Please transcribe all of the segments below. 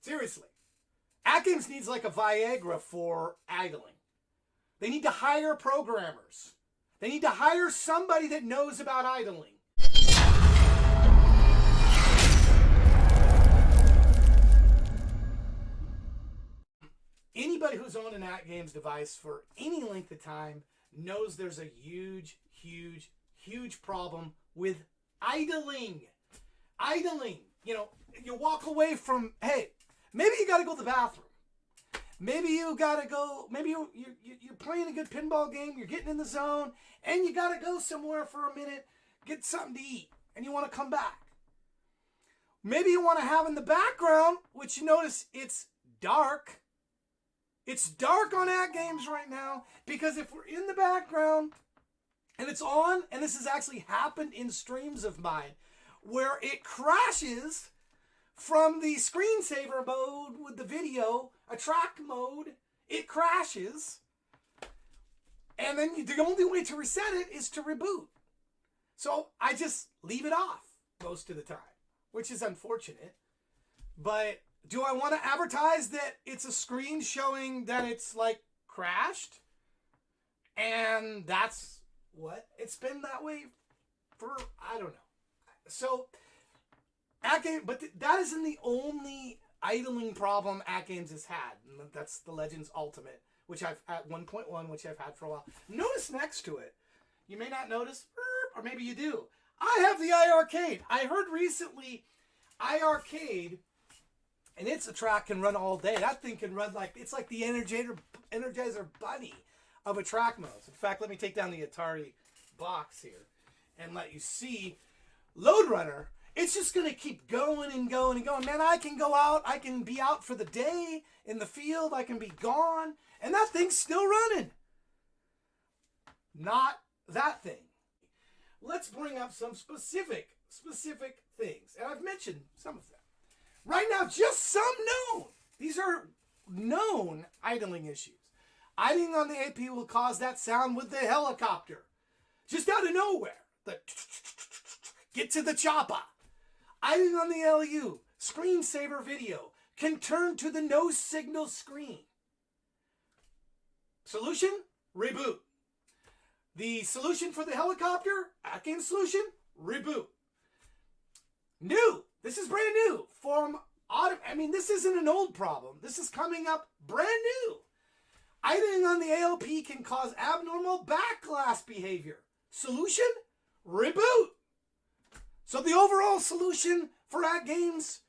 Seriously. Atgames needs like a Viagra for idling. They need to hire programmers. They need to hire somebody that knows about idling. Anybody who's owned an Atgames device for any length of time knows there's a huge, huge, huge problem with idling. Idling. You know, you walk away from, hey, maybe you got to go to the bathroom. Maybe you got to go, maybe you're playing a good pinball game, you're getting in the zone, and you got to go somewhere for a minute, get something to eat, and you want to come back. Maybe you want to have in the background, which you notice it's dark. It's dark on Atgames right now, because if we're in the background and it's on, and this has actually happened in streams of mine, where it crashes from the screensaver mode with the video, a track mode, it crashes. And then the only way to reset it is to reboot. So I just leave it off most of the time, which is unfortunate. But do I want to advertise that it's a screen showing that it's like crashed? And that's what? It's been that way for, I don't know. So, Atgames, but that isn't the only idling problem Atgames has had. That's the Legends Ultimate, which I've at 1.1, which I've had for a while. Notice next to it, you may not notice, or maybe you do. I have the iArcade. I heard recently iArcade, and it's a track can run all day. That thing can run like, it's like the Energizer Bunny of a track mode. In fact, let me take down the Atari box here and let you see Load Runner. It's just going to keep going and going and going. Man, I can go out. I can be out for the day in the field. I can be gone. And that thing's still running. Not that thing. Let's bring up some specific things. And I've mentioned some of them. Right now, just some known. These are known idling issues. Idling on the AP will cause that sound with the helicopter. Just out of nowhere. The get to the chopper. Idling on the LU, screensaver video, can turn to the no signal screen. Solution? Reboot. The solution for the helicopter, Atgames solution, reboot. New. This is brand new. This isn't an old problem. This is coming up brand new. Idling on the ALP can cause abnormal backglass behavior. Solution? Reboot. So the overall solution for Atgames,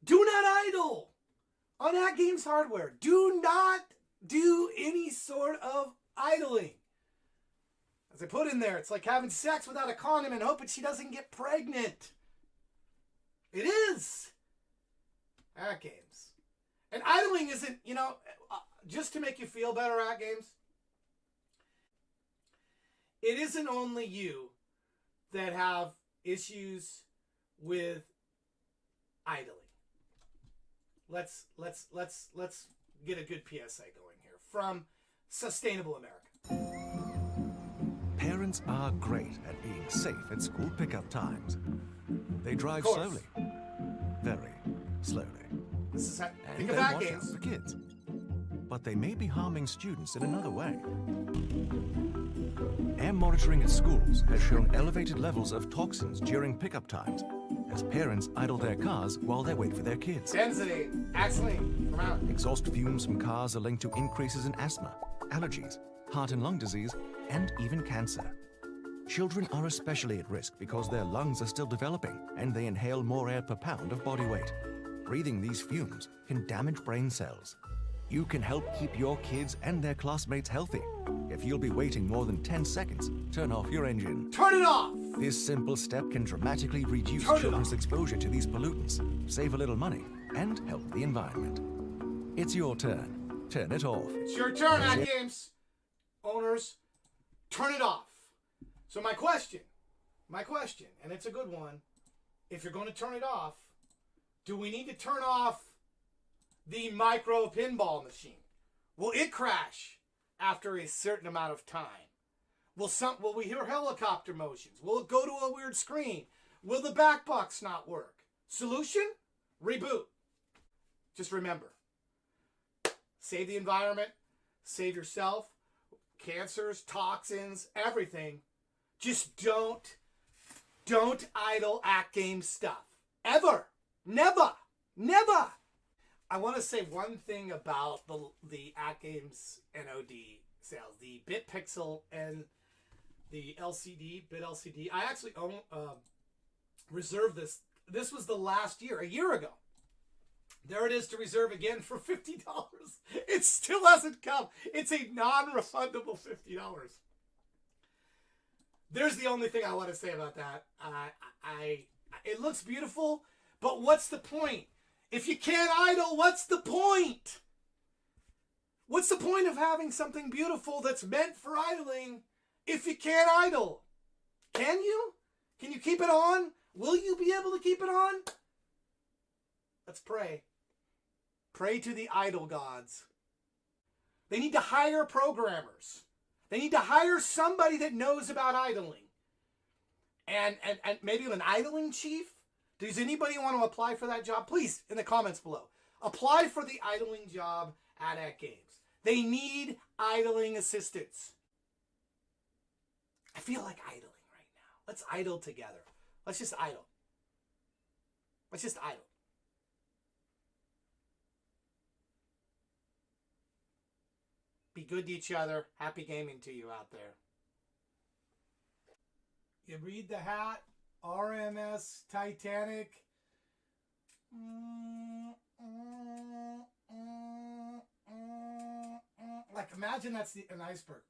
do not idle on Atgames hardware. Do not do any sort of idling. As I put in there, it's like having sex without a condom and hoping she doesn't get pregnant. It is Atgames. And idling isn't, just to make you feel better, Atgames, it isn't only you that have issues with idling. Let's get a good PSA going here from Sustainable America. Parents are great at being safe at school pickup times. They drive slowly, very slowly. This is and they watch out for kids. But they may be harming students in another way. Air monitoring at schools has shown elevated levels of toxins during pickup times as parents idle their cars while they wait for their kids. Density, actually, come out. Exhaust fumes from cars are linked to increases in asthma, allergies, heart and lung disease, and even cancer. Children are especially at risk because their lungs are still developing and they inhale more air per pound of body weight. Breathing these fumes can damage brain cells. You can help keep your kids and their classmates healthy. If you'll be waiting more than 10 seconds, turn off your engine. Turn it off! This simple step can dramatically reduce children's exposure to these pollutants, save a little money, and help the environment. It's your turn. Turn it off. It's your turn, Atgames. Owners, turn it off. So my question, and it's a good one, if you're going to turn it off, do we need to turn off the micro pinball machine? Will it crash after a certain amount of time? Will we hear helicopter motions? Will it go to a weird screen? Will the back box not work? Solution? Reboot. Just remember, save the environment, save yourself, cancers, toxins, everything. Just don't idle Atgames stuff. Ever. Never. Never. I want to say one thing about the Atgames NOD sales, the bit pixel and the LCD, bit LCD. I actually reserved this. This was the last year, a year ago. There it is to reserve again for $50. It still hasn't come. It's a non-refundable $50. There's the only thing I want to say about that. It looks beautiful, but what's the point? If you can't idle, what's the point? What's the point of having something beautiful that's meant for idling if you can't idle? Can you? Can you keep it on? Will you be able to keep it on? Let's pray. Pray to the idle gods. They need to hire programmers. They need to hire somebody that knows about idling. And maybe an idling chief? Does anybody want to apply for that job? Please, in the comments below. Apply for the idling job at Atgames. They need idling assistants. I feel like idling right now. Let's idle together. Let's just idle. Let's just idle. Be good to each other. Happy gaming to you out there. You read the hat, RMS Titanic. Like, imagine that's an iceberg.